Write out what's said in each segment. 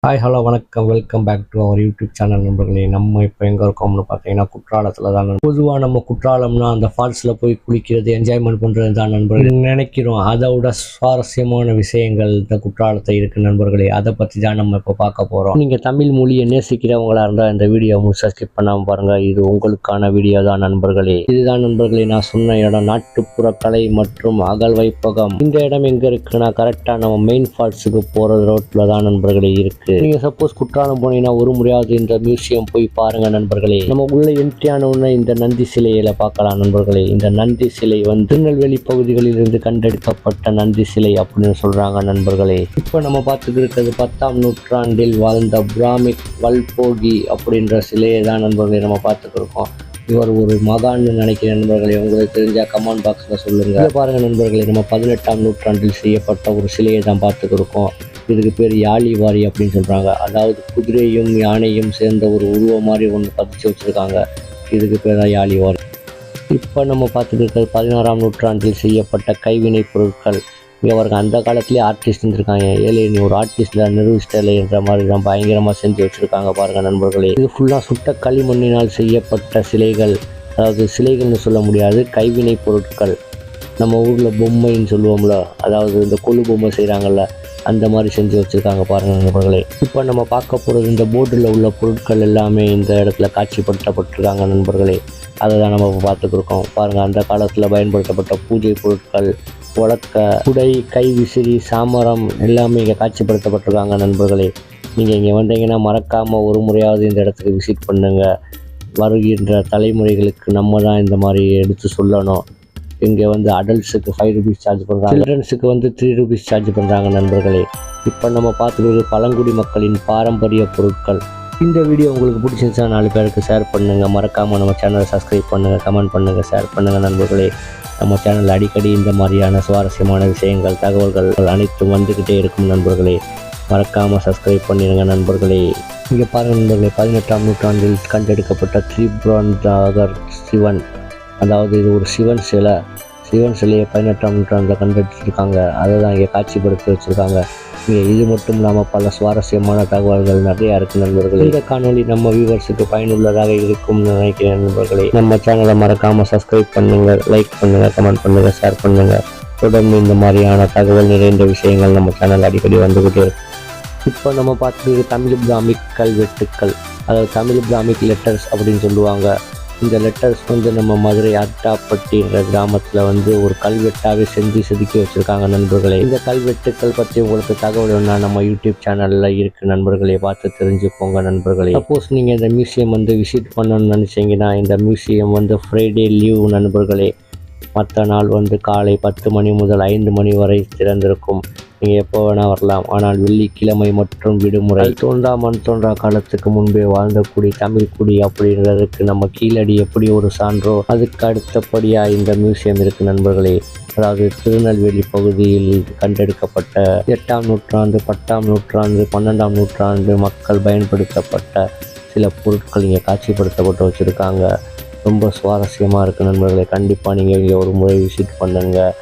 Hi hello வணக்கம் welcome back to our YouTube channel நண்பர்களே. நம்ம இப்போ எங்கே இருக்கோம்னு பார்த்தீங்கன்னா குற்றாலத்தில் தான். பொதுவாக நம்ம குற்றாலம்னா அந்த ஃபால்ஸில் போய் குளிக்கிறது என்ஜாய்மெண்ட் பண்ணுறது தான் நண்பர்கள் நினைக்கிறோம். அதோட சுவாரஸ்யமான விஷயங்கள் இந்த குற்றாலத்தை இருக்குது நண்பர்களே. அதை பற்றி தான் நம்ம இப்போ பார்க்க போகிறோம். நீங்கள் தமிழ் மொழியை நேசிக்கிறவங்களா இருந்தால் இந்த வீடியோ முழுசாக ஸ்கிப் பண்ணாமல் பாருங்கள். இது உங்களுக்கான வீடியோ தான் நண்பர்களே. இதுதான் நண்பர்களே நான் சொன்ன இடம், நாட்டுப்புற கலை மற்றும் அகல் வைப்பகம். இந்த இடம் எங்கே இருக்குன்னா கரெக்டாக நம்ம மெயின் ஃபால்ஸுக்கு போகிற ரோட்டில் தான் நண்பர்களே இருக்குது. நீங்க சப்போஸ் குற்றாலம் போனீங்கன்னா ஒரு முறையாவது இந்த மியூசியம் போய் பாருங்க நண்பர்களே. நம்ம உள்ள என்ட்ரி ஆன உடனே இந்த நந்தி சிலையில பார்க்கலாம் நண்பர்களே. இந்த நந்தி சிலை வந்து திருநெல்வேலி பகுதிகளில் இருந்து கண்டெடுக்கப்பட்ட நந்தி சிலை அப்படின்னு சொல்றாங்க நண்பர்களே. இப்ப நம்ம பார்த்துட்டு இருக்கிறது 10ஆம் நூற்றாண்டில் வாழ்ந்த பிராமிக் வல்போகி அப்படின்ற சிலையை தான் நண்பர்களே நம்ம பார்த்துட்டு இருக்கோம். இவர் ஒரு மகான்னு நினைக்கிற நண்பர்களே, உங்களுக்கு தெரிஞ்சா கமெண்ட் பாக்ஸில் சொல்லுங்க. பாருங்க நண்பர்களே, நம்ம 18ஆம் நூற்றாண்டில் செய்யப்பட்ட ஒரு சிலையை தான் பார்த்துட்டு இருக்கோம். இதுக்கு பேர் யாழிவாரி அப்படின்னு சொல்கிறாங்க. அதாவது குதிரையும் யானையும் சேர்ந்த ஒரு உருவம் மாதிரி ஒன்று பதிச்சு வச்சுருக்காங்க. இதுக்கு பேர் தான் யாழிவாரி. இப்போ நம்ம பார்த்துட்டு இருக்கிறது 16ஆம் நூற்றாண்டில் செய்யப்பட்ட கைவினை பொருட்கள். இங்கே அவருக்கு அந்த காலத்துலேயே ஆர்டிஸ்ட் இருந்திருக்காங்க. ஏழை நீ ஒரு ஆர்டிஸ்டில் நிரூபிச்சிட்டலை என்ற மாதிரி தான் பயங்கரமாக செஞ்சு வச்சுருக்காங்க பாருங்கள் நண்பர்களே. இது ஃபுல்லாக சுட்ட களிமண்ணினால் செய்யப்பட்ட சிலைகள். அதாவது சிலைகள்னு சொல்ல முடியாது, கைவினை பொருட்கள். நம்ம ஊரில் பொம்மைன்னு சொல்லுவோம்ல, அதாவது இந்த கொழு பொம்மை செய்கிறாங்கல்ல, அந்த மாதிரி செஞ்சு வச்சுருக்காங்க பாருங்கள் நண்பர்களே. இப்போ நம்ம பார்க்க போகிறது இந்த போர்டில் உள்ள பொருட்கள் எல்லாமே இந்த இடத்துல காட்சிப்படுத்தப்பட்டிருக்காங்க நண்பர்களே. அதை தான் நம்ம பார்த்துக்கிருக்கோம் பாருங்கள். அந்த காலத்தில் பயன்படுத்தப்பட்ட பூஜை பொருட்கள், உலக்க, குடை, கை விசிறி, சாமரம் எல்லாமே இங்கே காட்சிப்படுத்தப்பட்டிருக்காங்க நண்பர்களே. நீங்கள் இங்கே வந்தீங்கன்னா மறக்காமல் ஒரு முறையாவது இந்த இடத்துக்கு விசிட் பண்ணுங்கள். வருகின்ற தலைமுறைகளுக்கு நம்ம தான் இந்த மாதிரி எடுத்து சொல்லணும். இங்கே வந்து அடல்ட்ஸுக்கு 5 ரூபீஸ் சார்ஜ் பண்ணுறாங்க, சில்ட்ரன்ஸுக்கு வந்து 3 ரூபீஸ் சார்ஜ் பண்ணுறாங்க நண்பர்களே. இப்போ நம்ம பார்த்துக்கிறது பழங்குடி மக்களின் பாரம்பரிய பொருட்கள். இந்த வீடியோ உங்களுக்கு பிடிச்சிருந்துச்சுன்னா 4 பேருக்கு ஷேர் பண்ணுங்கள். மறக்காமல் நம்ம சேனலை சப்ஸ்கிரைப் பண்ணுங்கள், கமெண்ட் பண்ணுங்கள், ஷேர் பண்ணுங்கள் நண்பர்களே. நம்ம சேனலில் அடிக்கடி இந்த மாதிரியான சுவாரஸ்யமான விஷயங்கள், தகவல்கள் அனைத்தும் வந்துக்கிட்டே இருக்கும் நண்பர்களே. மறக்காமல் சப்ஸ்கிரைப் பண்ணிடுங்க நண்பர்களே. இங்கே பாருங்கள் நண்பர்களே, 18ஆம் நூற்றாண்டில் கண்டெடுக்கப்பட்ட திரிபுரந்தாகர் சிவன். அதாவது இது ஒரு சிவன் சிலையை 18ஆம் நூற்றாண்டில் கண்டெடுத்துருக்காங்க. அதை தான் இங்கே காட்சிப்படுத்தி வச்சுருக்காங்க. இங்கே இது மட்டும் இல்லாமல் பல சுவாரஸ்யமான தகவல்கள் நிறையா இருக்குது நண்பர்களே. இந்த காணொலி நம்ம வியூவர்ஸுக்கு பயனுள்ளதாக இருக்கும்னு நினைக்கிறேன் நண்பர்களே. நம்ம சேனலை மறக்காமல் சப்ஸ்கிரைப் பண்ணுங்கள், லைக் பண்ணுங்கள், கமெண்ட் பண்ணுங்கள், ஷேர் பண்ணுங்கள். தொடர்ந்து இந்த மாதிரியான தகவல் நிறைந்த விஷயங்கள் நம்ம சேனல் அடிக்கடி வந்துக்கிட்டே இருக்கும். இப்போ நம்ம பார்த்துட்டு தமிழ் பிராமிக் கல்வெட்டுக்கள், அதாவது தமிழ் பிராமிக் லெட்டர்ஸ் அப்படின்னு சொல்லுவாங்க. இந்த லெட்டர்ஸ் வந்து நம்ம மதுரை அட்டாப்பட்டின்ற கிராமத்தில் வந்து ஒரு கல்வெட்டாகவே செஞ்சு செதுக்கி வச்சுருக்காங்க நண்பர்களே. இந்த கல்வெட்டுக்கள் பற்றி உங்களுக்கு தகவல் வேணும்னா நம்ம யூடியூப் சேனலில் இருக்குது நண்பர்களே, பார்த்து தெரிஞ்சுக்கோங்க நண்பர்களே. சப்போஸ் நீங்கள் இந்த மியூசியம் வந்து விசிட் பண்ணணும்னு நினச்சிங்கன்னா இந்த மியூசியம் வந்து ஃப்ரைடே லீவ் நண்பர்களே. மற்ற நாள் வந்து காலை 10 மணி முதல் 5 மணி வரை திறந்திருக்கும். நீங்கள் எப்போ வேணால் வரலாம். ஆனால் வெள்ளிக்கிழமை மற்றும் விடுமுறை. தோன்றா மண் தோன்றா காலத்துக்கு முன்பே வாழ்ந்த குடி தமிழ் குடி அப்படின்றதுக்கு நம்ம கீழடி எப்படி ஒரு சான்றோ அதுக்கு அடுத்தபடியாக இந்த மியூசியம் இருக்குது நண்பர்களே. அதாவது திருநெல்வேலி பகுதியில் கண்டெடுக்கப்பட்ட 8ஆம் நூற்றாண்டு, 10ஆம் நூற்றாண்டு, 12ஆம் நூற்றாண்டு மக்கள் பயன்படுத்தப்பட்ட சில பொருட்கள் இங்கே காட்சிப்படுத்தப்பட்டு வச்சுருக்காங்க. ரொம்ப சுவாரஸ்யமாக இருக்குது நண்பர்களே. கண்டிப்பாக நீங்கள் இங்கே ஒரு முறை விசிட் பண்ணுங்கள்.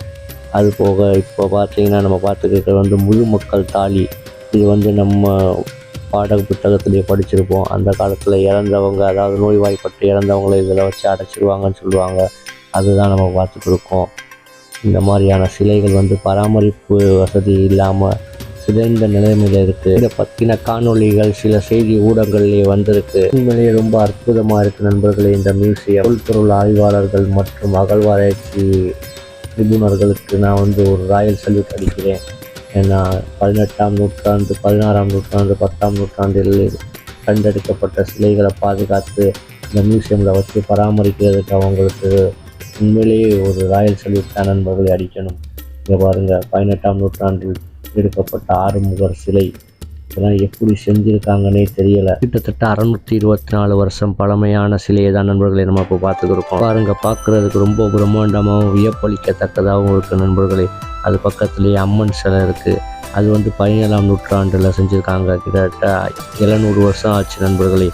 அது போக இப்போ பார்த்தீங்கன்னா நம்ம பார்த்துக்கிறது வந்து முழு மக்கள் தாலி. இது வந்து நம்ம பாட புத்தகத்திலேயே படிச்சிருப்போம். அந்த காலத்தில் இறந்தவங்க, அதாவது நோய்வாய்ப்பட்டு இறந்தவங்களை இதில் வச்சு அடைச்சிடுவாங்கன்னு சொல்லுவாங்க. அதுதான் நம்ம பார்த்துட்டு இருக்கோம். இந்த மாதிரியான சிலைகள் வந்து பராமரிப்பு வசதி இல்லாமல் சிதைந்த நிலைமையில் இருக்குது. இதை பற்றின காணொலிகள் சில செய்தி ஊடகங்கள்லேயே வந்திருக்கு. உண்மையிலேயே ரொம்ப அற்புதமாக இருக்குது நண்பர்களே. இந்த மியூசியம் தொல்பொருள் ஆய்வாளர்கள் மற்றும் அகழ்வாராய்ச்சி நிபுணர்களுக்கு நான் வந்து ஒரு ராயல் சல்யூட் அடிக்கிறேன். ஏன்னா 18ஆம் நூற்றாண்டு, 16ஆம் நூற்றாண்டு, 10ஆம் நூற்றாண்டில் கண்டெடுக்கப்பட்ட சிலைகளை பாதுகாத்து இந்த மியூசியமில் வச்சு பராமரிக்கிறதுக்கு அவங்களுக்கு உண்மையிலேயே ஒரு ராயல் சல்யூட் தான் நண்பர்களை அடிக்கணும். இங்கே பாருங்கள், 18ஆம் நூற்றாண்டில் எடுக்கப்பட்ட ஆறுமுகர் சிலை. இதெல்லாம் எப்படி செஞ்சுருக்காங்கன்னே தெரியலை. கிட்டத்தட்ட 624 வருஷம் பழமையான சிலையை தான் நண்பர்களை நம்ம இப்போ பார்த்துக்கிருக்கோம். பாருங்கள், பார்க்குறதுக்கு ரொம்ப பிரம்மாண்டமாகவும் வியப்பளிக்கத்தக்கதாகவும் இருக்குது நண்பர்களே. அது பக்கத்துலேயே அம்மன் சிலை இருக்குது. அது வந்து 17ஆம் நூற்றாண்டில் செஞ்சுருக்காங்க. கிட்டத்தட்ட 700 வருஷம் ஆச்சு நண்பர்களே.